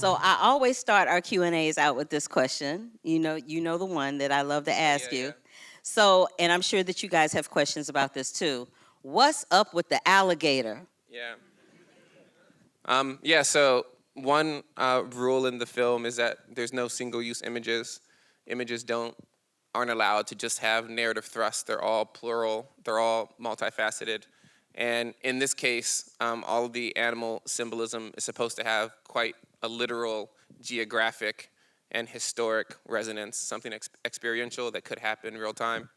So I always start our Q&As out with this question. You know the one that I love to ask Yeah, you. yeah. So, and I'm sure that you guys have questions about this too. What's up with the alligator? Yeah. Yeah, so one rule in the film is that there's no single-use images. Images aren't allowed to just have narrative thrust. They're all plural. They're all multifaceted. And in this case, all of the animal symbolism is supposed to have quite a literal, geographic, and historic resonance, something experiential that could happen real time.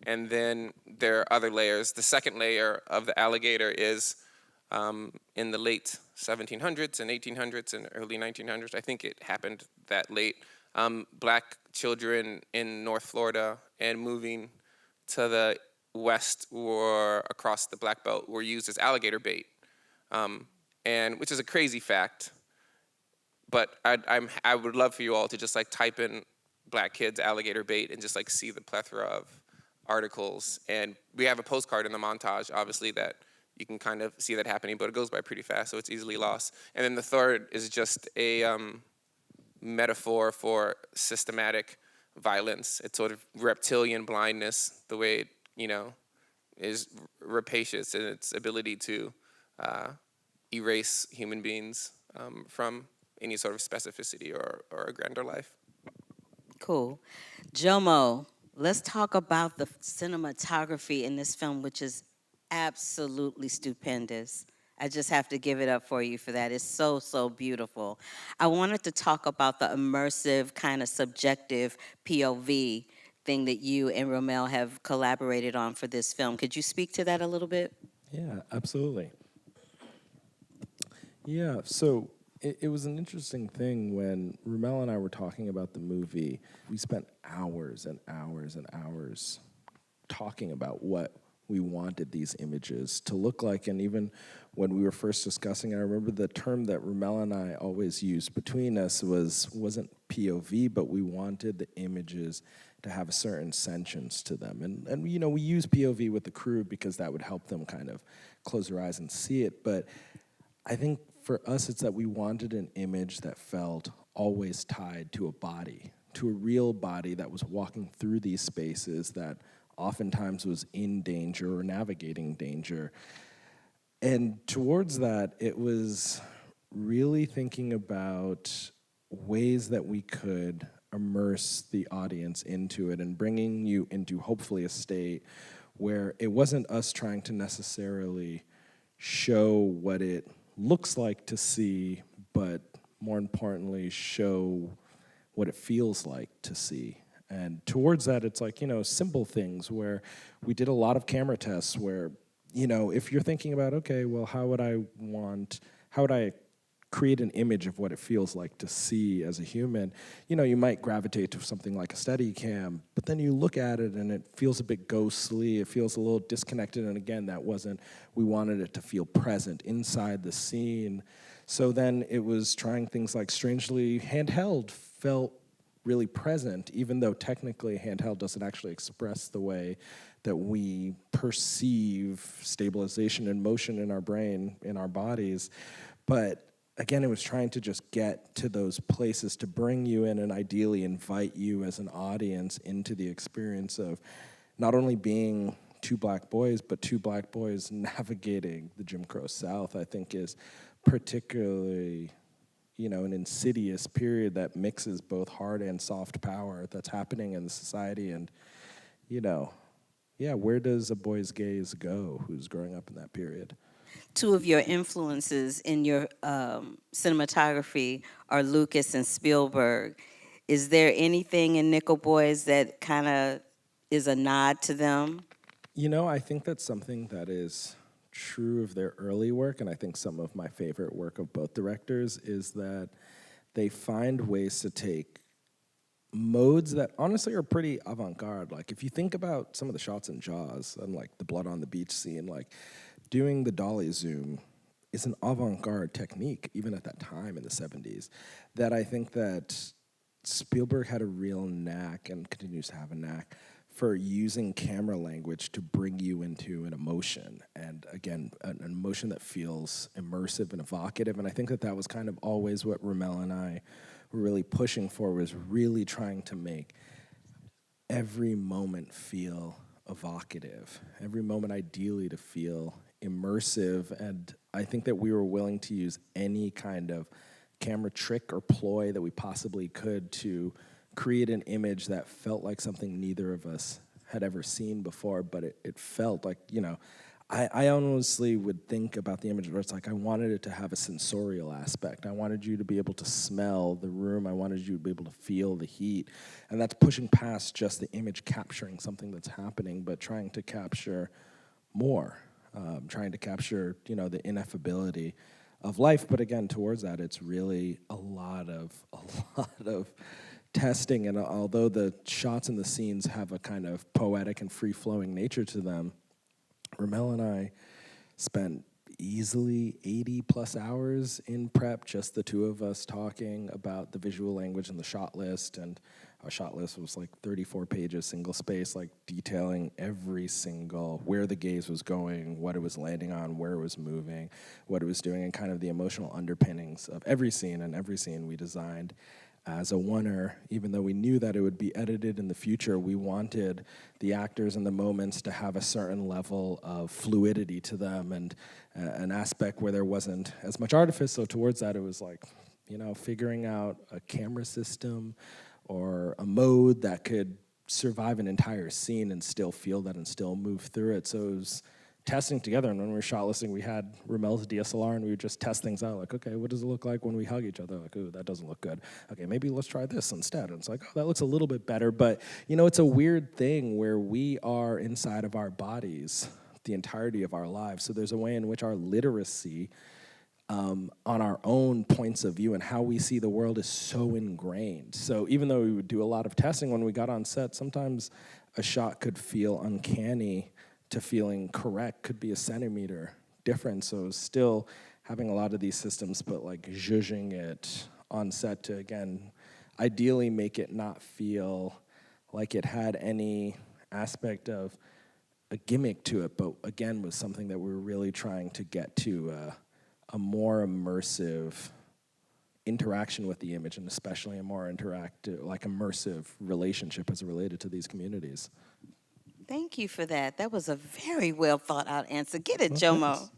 And then there are other layers. The second layer of the alligator is in the late 1700s and 1800s and early 1900s. I think it happened that late. Black children in North Florida and moving to the west or across the Black Belt were used as alligator bait, and which is a crazy fact. But I would love for you all to just like type in black kids alligator bait and just like see the plethora of articles. And we have a postcard in the montage, obviously, that you can kind of see that happening, but it goes by pretty fast, so it's easily lost. And then the third is just a metaphor for systematic violence. It's sort of reptilian blindness, the way it, is rapacious in its ability to erase human beings from any sort of specificity or a grander life. Cool. Jomo, let's talk about the cinematography in this film, which is absolutely stupendous. I just have to give it up for you for that. It's so, so beautiful. I wanted to talk about the immersive, kind of subjective POV thing that you and RaMell have collaborated on for this film. Could you speak to that a little bit? Yeah, absolutely. Yeah, so it was an interesting thing when Ramel and I were talking about the movie. We spent hours and hours and hours talking about what we wanted these images to look like. And even when we were first discussing it, I remember the term that Ramel and I always used between us wasn't POV, but we wanted the images to have a certain sentience to them. And we use POV with the crew because that would help them kind of close their eyes and see it. But I think for us, it's that we wanted an image that felt always tied to a body, to a real body that was walking through these spaces, that oftentimes was in danger or navigating danger. And towards that, it was really thinking about ways that we could immerse the audience into it and bringing you into hopefully a state where it wasn't us trying to necessarily show what it looks like to see, but more importantly, show what it feels like to see. And towards that, it's like, simple things where we did a lot of camera tests where, if you're thinking about, okay, well, how would I create an image of what it feels like to see as a human, you might gravitate to something like a Steadicam, but then you look at it and it feels a bit ghostly, it feels a little disconnected, and again, we wanted it to feel present inside the scene. So then it was trying things like strangely handheld felt really present, even though technically handheld doesn't actually express the way that we perceive stabilization and motion in our brain, in our bodies. But again, it was trying to just get to those places to bring you in and ideally invite you as an audience into the experience of not only being two black boys, but two black boys navigating the Jim Crow South, I think is particularly an insidious period that mixes both hard and soft power that's happening in the society. And, where does a boy's gaze go who's growing up in that period? Two of your influences in your cinematography are Lucas and Spielberg. Is there anything in Nickel Boys that kind of is a nod to them? I think that's something that is true of their early work, and I think some of my favorite work of both directors is that they find ways to take modes that honestly are pretty avant-garde. Like if you think about some of the shots in Jaws and like the blood on the beach scene, like doing the dolly zoom is an avant-garde technique, even at that time in the 70s, that I think that Spielberg had a real knack and continues to have a knack for using camera language to bring you into an emotion. And again, an emotion that feels immersive and evocative. And I think that that was kind of always what RaMell and I were really pushing for, was really trying to make every moment feel evocative, every moment ideally to feel immersive. And I think that we were willing to use any kind of camera trick or ploy that we possibly could to create an image that felt like something neither of us had ever seen before, but it felt like, I honestly would think about the image where it's like I wanted it to have a sensorial aspect. I wanted you to be able to smell the room. I wanted you to be able to feel the heat. And that's pushing past just the image capturing something that's happening, but trying to capture more, trying to capture, the ineffability of life. But again, towards that, it's really a lot of testing. And although the shots and the scenes have a kind of poetic and free-flowing nature to them, RaMell and I spent easily 80 plus hours in prep, just the two of us talking about the visual language and the shot list. And our shot list was like 34 pages, single space, like detailing every single, where the gaze was going, what it was landing on, where it was moving, what it was doing, and kind of the emotional underpinnings of every scene. And every scene we designed as a oneer, even though we knew that it would be edited in the future. We wanted the actors and the moments to have a certain level of fluidity to them, and an aspect where there wasn't as much artifice. So towards that, it was like, figuring out a camera system or a mode that could survive an entire scene and still feel that and still move through it. So it was testing together. And when we were shot listing, we had RaMell's DSLR, and we would just test things out. Like, okay, what does it look like when we hug each other? Like, ooh, that doesn't look good. Okay, maybe let's try this instead. And it's like, oh, that looks a little bit better. But, it's a weird thing where we are inside of our bodies the entirety of our lives. So there's a way in which our literacy on our own points of view and how we see the world is so ingrained. So even though we would do a lot of testing when we got on set, sometimes a shot could feel uncanny to feeling correct, could be a centimeter difference. So still having a lot of these systems, but like zhuzhing it on set to, again, ideally make it not feel like it had any aspect of a gimmick to it, but again was something that we were really trying to get to a more immersive interaction with the image, and especially a more interactive, like immersive relationship as it related to these communities. Thank you for that. That was a very well thought out answer. Get it, Well, Jomo.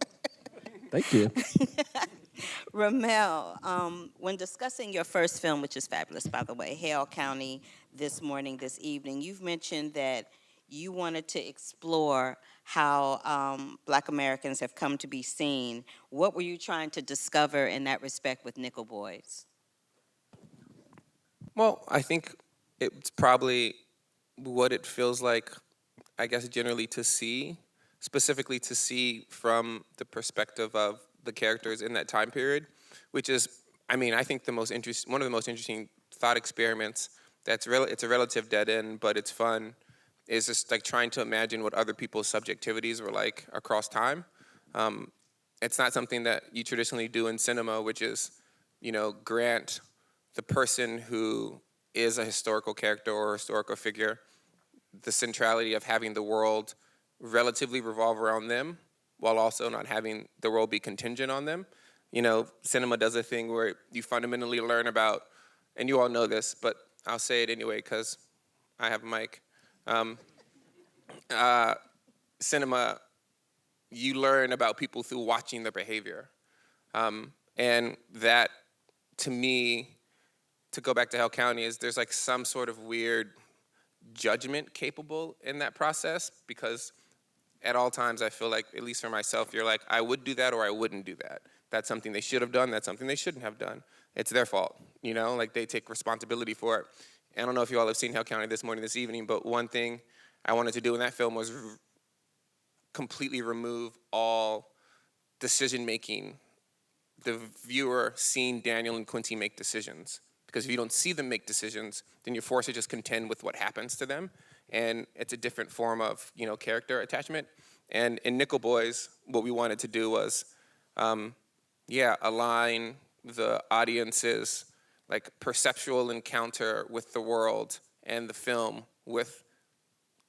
Thank you. RaMell, when discussing your first film, which is fabulous, by the way, Hale County, this evening, you've mentioned that you wanted to explore how Black Americans have come to be seen. What were you trying to discover in that respect with Nickel Boys? Well, I think it's probably what it feels like, I guess, generally to see, specifically to see from the perspective of the characters in that time period, which is, I think one of the most interesting thought experiments it's a relative dead end, but it's fun, is just like trying to imagine what other people's subjectivities were like across time. It's not something that you traditionally do in cinema, which is, grant the person who is a historical character or a historical figure the centrality of having the world relatively revolve around them, while also not having the world be contingent on them. Cinema does a thing where you fundamentally learn about, and you all know this, but I'll say it anyway because I have a mic. Cinema, you learn about people through watching their behavior. And that, to me, to go back to Hale County, is there's like some sort of weird judgment capable in that process, because at all times I feel like, at least for myself, you're like, I would do that or I wouldn't do that. That's something they should have done. That's something they shouldn't have done. It's their fault, like they take responsibility for it. I don't know if you all have seen Hale County this evening, but one thing I wanted to do in that film was completely remove all decision-making, the viewer seeing Daniel and Quincy make decisions. Because if you don't see them make decisions, then you're forced to just contend with what happens to them. And it's a different form of, character attachment. And in Nickel Boys, what we wanted to do was, align the audience's like perceptual encounter with the world and the film with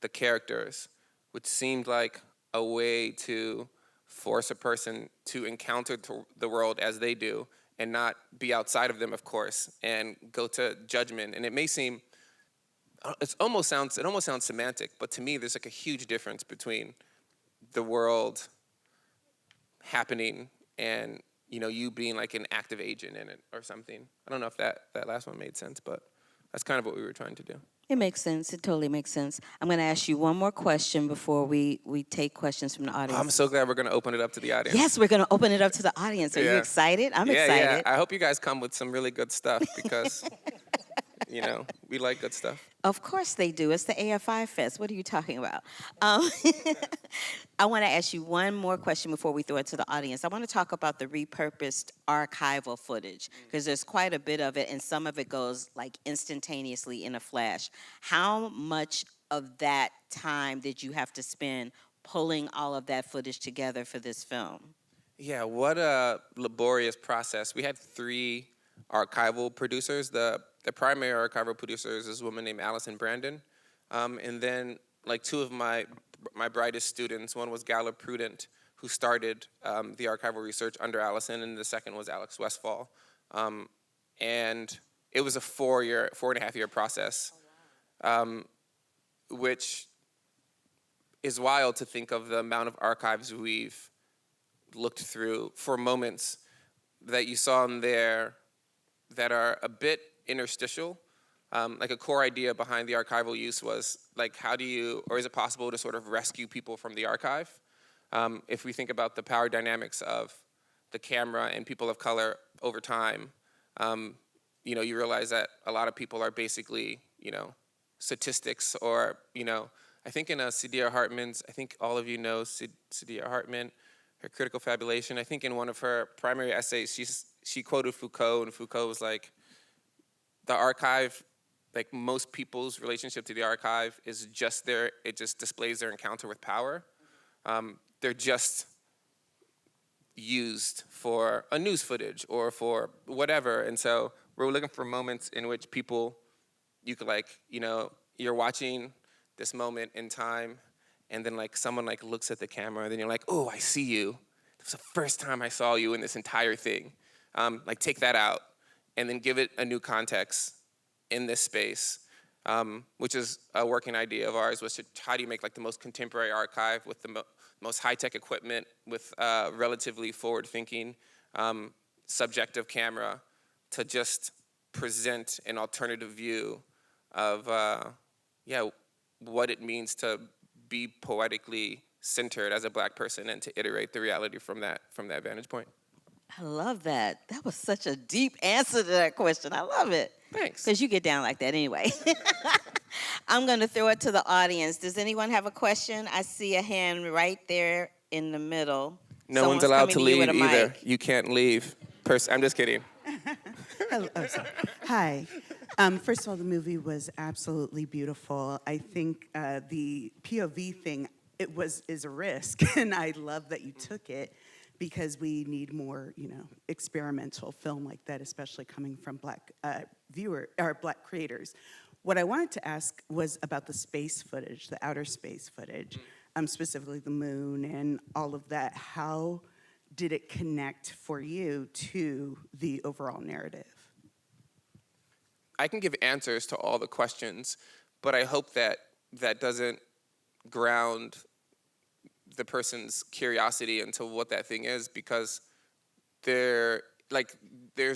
the characters, which seemed like a way to force a person to encounter the world as they do and not be outside of them, of course, and go to judgment. And it may seem, it almost sounds semantic, but to me, there's like a huge difference between the world happening and you being like an active agent in it or something. I don't know if that last one made sense, but that's kind of what we were trying to do. It makes sense. It totally makes sense. I'm going to ask you one more question before we take questions from the audience. I'm so glad we're going to open it up to the audience. Yes, we're going to open it up to the audience. Are you excited? I'm excited. Yeah. I hope you guys come with some really good stuff because, we like good stuff. Of course they do. It's the AFI FEST. What are you talking about? I want to ask you one more question before we throw it to the audience. I want to talk about the repurposed archival footage because there's quite a bit of it, and some of it goes like instantaneously in a flash. How much of that time did you have to spend pulling all of that footage together for this film? Yeah, what a laborious process. We had 3 archival producers. The primary archival producers is a woman named Allison Brandon. And then like 2 of my brightest students, one was Gala Prudent, who started the archival research under Allison, and the second was Alex Westfall. And it was a 4.5 year process, which is wild to think of the amount of archives we've looked through for moments that you saw in there that are a bit interstitial. Like a core idea behind the archival use was like, is it possible to sort of rescue people from the archive? If we think about the power dynamics of the camera and people of color over time, you realize that a lot of people are basically, statistics or, I think in Saidiya Hartman's, I think all of you know Saidiya Hartman, her critical fabulation. I think in one of her primary essays, she quoted Foucault, and Foucault was like, the archive, like most people's relationship to the archive is just there. It just displays their encounter with power. They're just used for a news footage or for whatever. And so we're looking for moments in which people, you could you're watching this moment in time, and then like someone like looks at the camera, and then you're like, oh, I see you. It was the first time I saw you in this entire thing. Like take that out and then give it a new context in this space, which is a working idea of ours, was to how do you make like the most contemporary archive with the most high-tech equipment, with relatively forward-thinking subjective camera to just present an alternative view of what it means to be poetically centered as a Black person and to iterate the reality from that vantage point. I love that. That was such a deep answer to that question. I love it. Thanks. Because you get down like that anyway. I'm going to throw it to the audience. Does anyone have a question? I see a hand right there in the middle. No Someone's one's allowed coming to you leave with a either. mic. You can't leave. I'm just kidding. Hello, sorry. Hi. First of all, the movie was absolutely beautiful. I think the POV thing is a risk, and I love that you took it because we need more, experimental film like that, especially coming from Black Black creators. What I wanted to ask was about the space footage, the outer space footage, specifically the moon and all of that. How did it connect for you to the overall narrative? I can give answers to all the questions, but I hope that doesn't ground the person's curiosity into what that thing is, because there's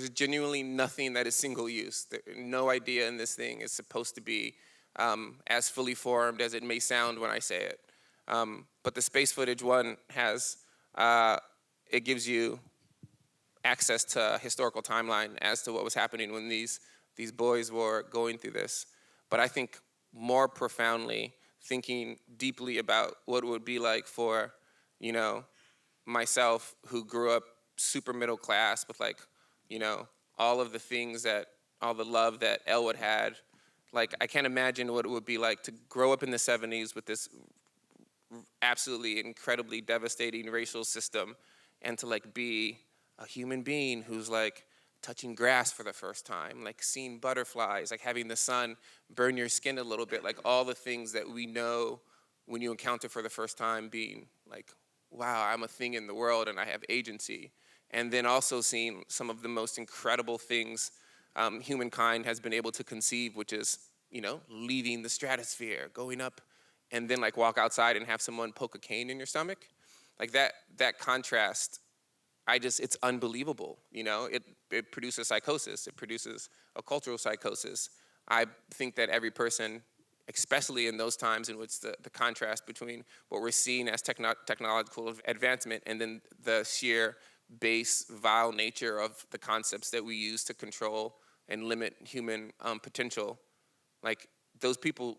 genuinely nothing that is single use. No idea in this thing is supposed to be as fully formed as it may sound when I say it. But the space footage one has, it gives you access to a historical timeline as to what was happening when these boys were going through this. But I think more profoundly, thinking deeply about what it would be like for, myself, who grew up super middle class with all of the things all the love that Elwood had. Like, I can't imagine what it would be like to grow up in the 70s with this absolutely incredibly devastating racial system, and to be a human being who's touching grass for the first time, like seeing butterflies, like having the sun burn your skin a little bit, like all the things that we know when you encounter for the first time being like, wow, I'm a thing in the world and I have agency. And then also seeing some of the most incredible things humankind has been able to conceive, which is, leaving the stratosphere, going up, and then like walk outside and have someone poke a cane in your stomach. Like that contrast, it's unbelievable. It produces psychosis. It produces a cultural psychosis. I think that every person, especially in those times in which the contrast between what we're seeing as technological advancement and then the sheer base, vile nature of the concepts that we use to control and limit human potential, like those people,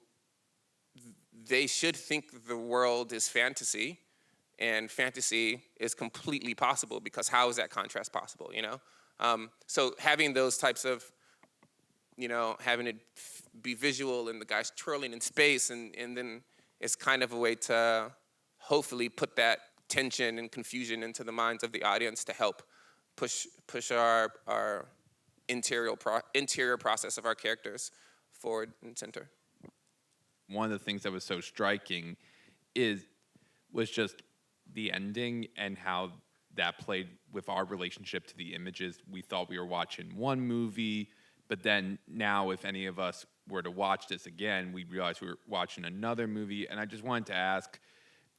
they should think the world is fantasy, and fantasy is completely possible, because how is that contrast possible, So having those types of, having it be visual and the guys twirling in space, and then it's kind of a way to hopefully put that tension and confusion into the minds of the audience to help push our interior process of our characters forward and center. One of the things that was so striking was just the ending and how that played with our relationship to the images. We thought we were watching one movie, but then now if any of us were to watch this again, we'd realize we were watching another movie. And I just wanted to ask,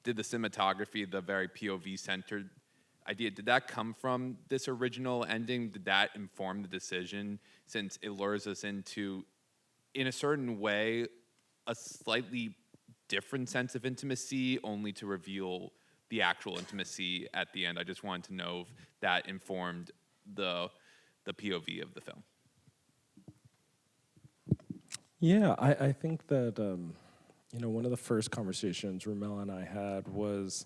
did the cinematography, the very POV-centered idea, did that come from this original ending? Did that inform the decision, since it lures us into, in a certain way, a slightly different sense of intimacy, only to reveal the actual intimacy at the end? I just wanted to know if that informed the POV of the film. Yeah, I think that, one of the first conversations RaMell and I had was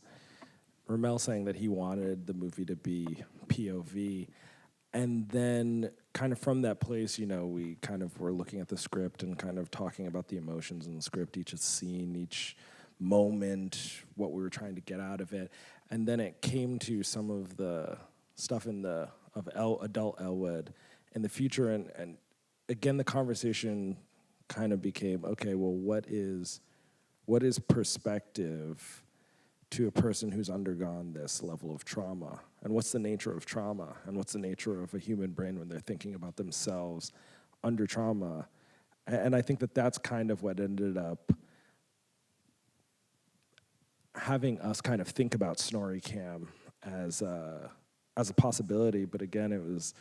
RaMell saying that he wanted the movie to be POV. And then kind of from that place, we kind of were looking at the script and kind of talking about the emotions in the script, each scene, each moment, what we were trying to get out of it. And then it came to some of the stuff of adult Elwood in the future. And again, the conversation kind of became, okay, well, what is perspective to a person who's undergone this level of trauma? And what's the nature of trauma? And what's the nature of a human brain when they're thinking about themselves under trauma? And I think that that's kind of what ended up having us kind of think about SnorriCam as a possibility. But again, it was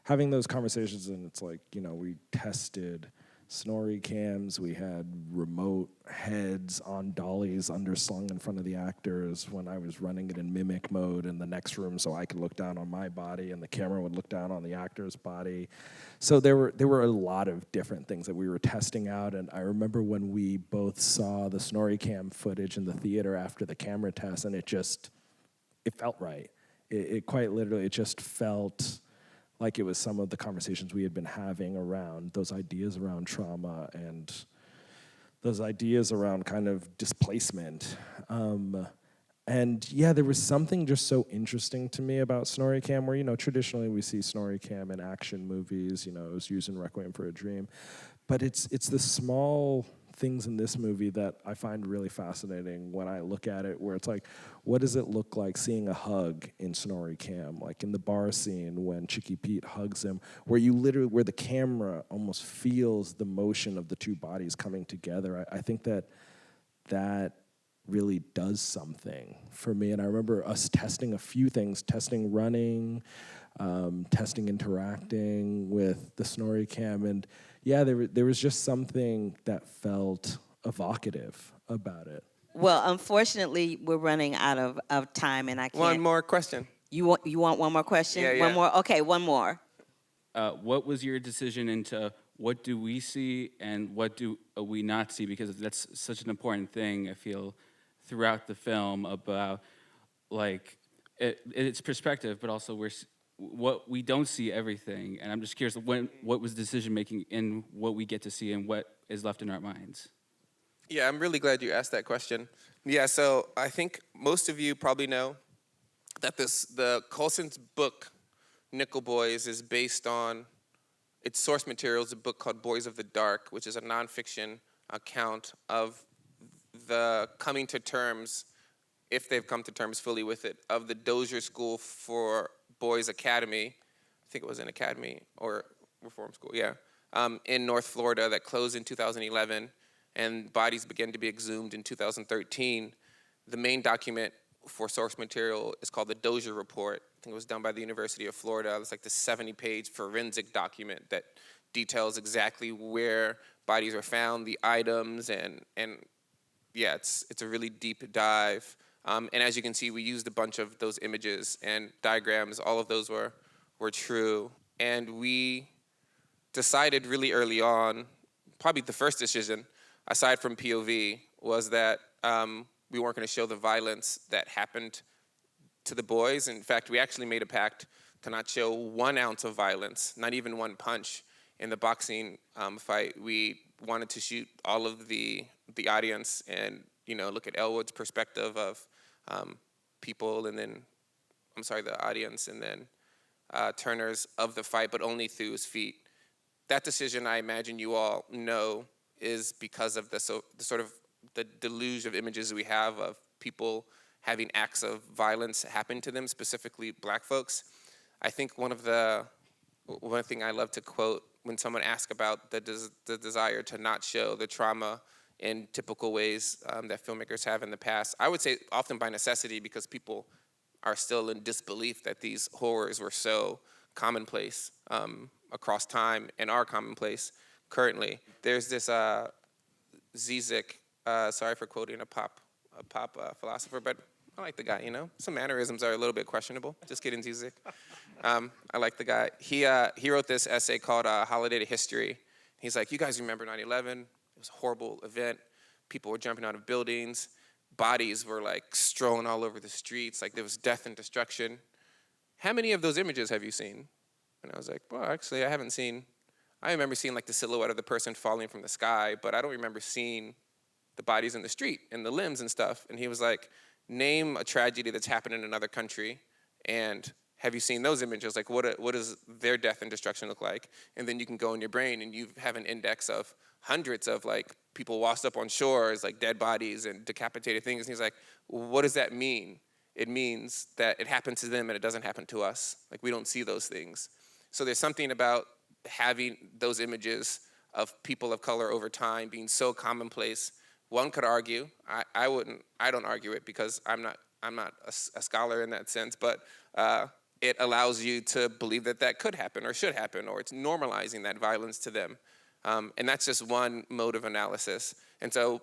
having those conversations, and it's like, we tested Snorri cams, we had remote heads on dollies underslung in front of the actors when I was running it in mimic mode in the next room, so I could look down on my body and the camera would look down on the actor's body. So there were a lot of different things that we were testing out, and I remember when we both saw the Snorri cam footage in the theater after the camera test, and it felt right. It quite literally, it just felt like it was some of the conversations we had been having around those ideas around trauma and those ideas around kind of displacement. And yeah, there was something just so interesting to me about SnorriCam, where, traditionally we see SnorriCam in action movies, it was used in Requiem for a Dream. But it's the small things in this movie that I find really fascinating when I look at it, where it's like, what does it look like seeing a hug in SnorriCam? Like in the bar scene when Chicky Pete hugs him, where where the camera almost feels the motion of the two bodies coming together. I think that really does something for me. And I remember us testing a few things, testing running, testing interacting with the SnorriCam, and yeah, there was just something that felt evocative about it. Well, unfortunately, we're running out of time, and I can't. One more question. You want one more question? Yeah. One more? Okay, one more. What was your decision into what do we see and what do we not see? Because that's such an important thing, I feel, throughout the film, about it's perspective, but also what we don't see everything. And I'm just curious, what was decision making in what we get to see and what is left in our minds? Yeah, I'm really glad you asked that question. Yeah, so I think most of you probably know that the Coulson's book Nickel Boys is based on, its source material is a book called Boys of the Dark, which is a nonfiction account of the coming to terms, if they've come to terms fully with it, of the Dozier School for Boys Academy. I think it was an academy or reform school, yeah, in North Florida that closed in 2011, and bodies began to be exhumed in 2013. The main document for source material is called the Dozier Report. I think it was done by the University of Florida. It's like the 70-page forensic document that details exactly where bodies are found, the items, and yeah, it's a really deep dive. And as you can see, we used a bunch of those images and diagrams. All of those were true. And we decided really early on, probably the first decision, aside from POV, was that we weren't going to show the violence that happened to the boys. In fact, we actually made a pact to not show 1 ounce of violence, not even one punch in the boxing fight. We wanted to shoot all of the audience and, look at Elwood's perspective of people, and then, the audience, and then Turner's of the fight, but only through his feet. That decision, I imagine you all know, is because of the sort of the deluge of images we have of people having acts of violence happen to them, specifically Black folks. I think one thing I love to quote when someone asks about the desire to not show the trauma in typical ways that filmmakers have in the past, I would say often by necessity, because people are still in disbelief that these horrors were so commonplace across time and are commonplace currently. There's this Zizek, sorry for quoting a pop philosopher, but I like the guy, Some mannerisms are a little bit questionable. Just kidding, Zizek. I like the guy. He wrote this essay called Holiday to History. He's like, you guys remember 9/11? It was a horrible event. People were jumping out of buildings. Bodies were like strewn all over the streets. Like there was death and destruction. How many of those images have you seen? And I was like, well, actually, I remember seeing like the silhouette of the person falling from the sky, but I don't remember seeing the bodies in the street and the limbs and stuff. And he was like, name a tragedy that's happened in another country, and have you seen those images? Like, what does their death and destruction look like? And then you can go in your brain and you have an index of hundreds of like people washed up on shores, like dead bodies and decapitated things. And he's like, what does that mean? It means that it happened to them and it doesn't happen to us. Like, we don't see those things. So there's something about having those images of people of color over time being so commonplace. One could argue, I don't argue it because I'm not a scholar in that sense, but it allows you to believe that could happen or should happen, or it's normalizing that violence to them. And that's just one mode of analysis. And so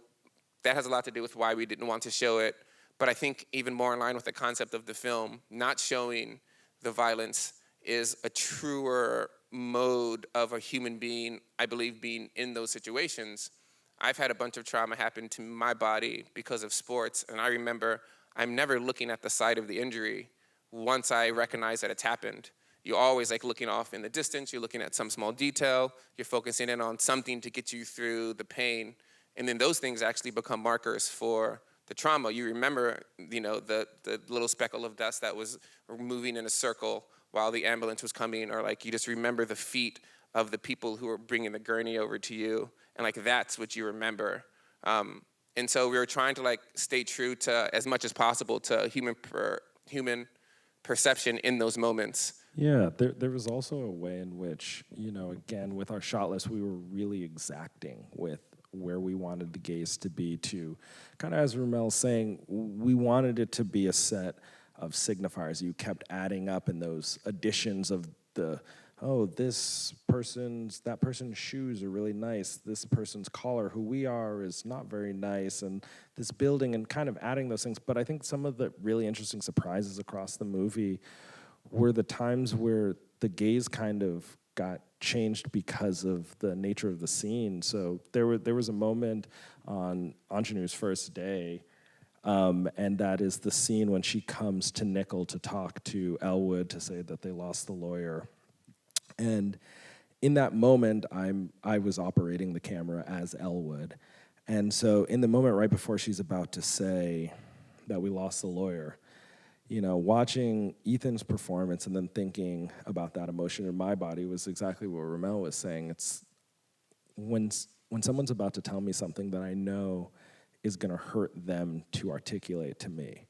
that has a lot to do with why we didn't want to show it. But I think even more in line with the concept of the film, not showing the violence is a truer mode of a human being, I believe, being in those situations. I've had a bunch of trauma happen to my body because of sports, and I remember I'm never looking at the site of the injury once I recognize that it's happened. You're always like looking off in the distance, you're looking at some small detail, you're focusing in on something to get you through the pain, and then those things actually become markers for the trauma. You remember, the little speckle of dust that was moving in a circle while the ambulance was coming, or like you just remember the feet of the people who were bringing the gurney over to you, and like that's what you remember. And so we were trying to like stay true to, as much as possible, to human perception in those moments. Yeah, there was also a way in which, again, with our shot list, we were really exacting with where we wanted the gaze to be, to kind of, as Ramel's saying, we wanted it to be a set of signifiers. You kept adding up in those additions of that person's shoes are really nice, this person's collar, who we are, is not very nice, and this building, and kind of adding those things. But I think some of the really interesting surprises across the movie were the times where the gaze kind of got changed because of the nature of the scene. So there was a moment on Anjanu's first day, and that is the scene when she comes to Nickel to talk to Elwood to say that they lost the lawyer. And in that moment, I was operating the camera as Elwood. And so in the moment right before she's about to say that we lost the lawyer, Watching Ethan's performance and then thinking about that emotion in my body was exactly what RaMell was saying. It's when someone's about to tell me something that I know is going to hurt them to articulate to me,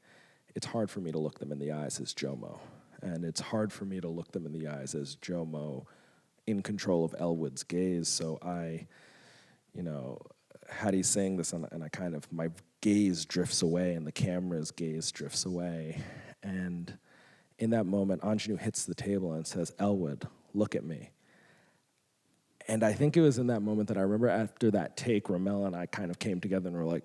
it's hard for me to look them in the eyes as Jomo. And it's hard for me to look them in the eyes as Jomo in control of Elwood's gaze. So Hattie's saying this, and I kind of, my gaze drifts away and the camera's gaze drifts away. And in that moment, Anjanou hits the table and says, "Elwood, look at me." And I think it was in that moment that I remember after that take, RaMell and I kind of came together and were like,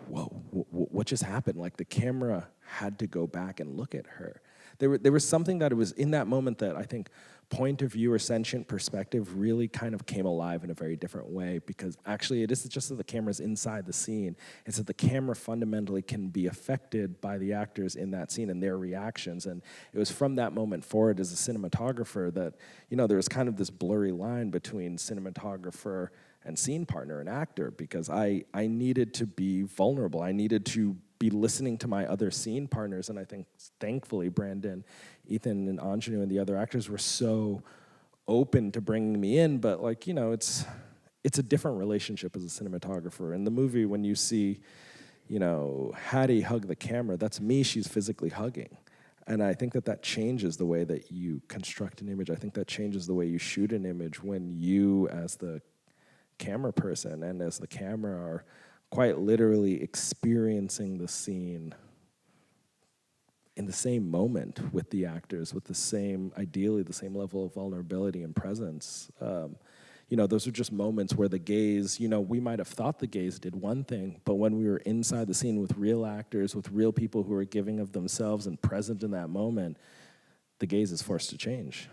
whoa, what just happened? Like the camera had to go back and look at her. There was something that it was in that moment that I think point of view or sentient perspective really kind of came alive in a very different way, because actually it isn't just that the camera's inside the scene, it's that the camera fundamentally can be affected by the actors in that scene and their reactions. And it was from that moment forward as a cinematographer that, there was kind of this blurry line between cinematographer and scene partner and actor, because I needed to be vulnerable. I needed to be listening to my other scene partners, and I think, thankfully, Brandon, Ethan, and Anjanou and the other actors were so open to bringing me in, but it's a different relationship as a cinematographer. In the movie, when you see, Hattie hug the camera, that's me she's physically hugging. And I think that changes the way that you construct an image. I think that changes the way you shoot an image when you, as the camera person and as the camera, are quite literally experiencing the scene in the same moment with the actors, with ideally the same level of vulnerability and presence. Those are just moments where the gaze, we might have thought the gaze did one thing, but when we were inside the scene with real actors, with real people who are giving of themselves and present in that moment, the gaze is forced to change.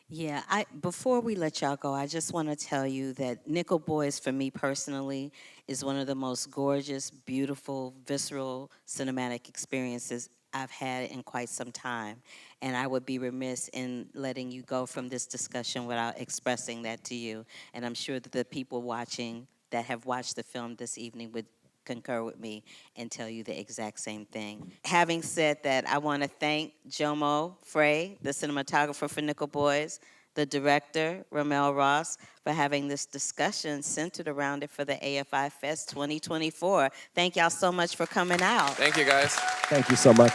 Yeah, before we let y'all go, I just want to tell you that Nickel Boys, for me personally, is one of the most gorgeous, beautiful, visceral cinematic experiences I've had in quite some time. And I would be remiss in letting you go from this discussion without expressing that to you. And I'm sure that the people watching that have watched the film this evening would concur with me and tell you the exact same thing. Having said that, I want to thank Jomo Fray, the cinematographer for Nickel Boys, the director, RaMell Ross, for having this discussion centered around it for the AFI FEST 2024. Thank y'all so much for coming out. Thank you, guys. Thank you so much.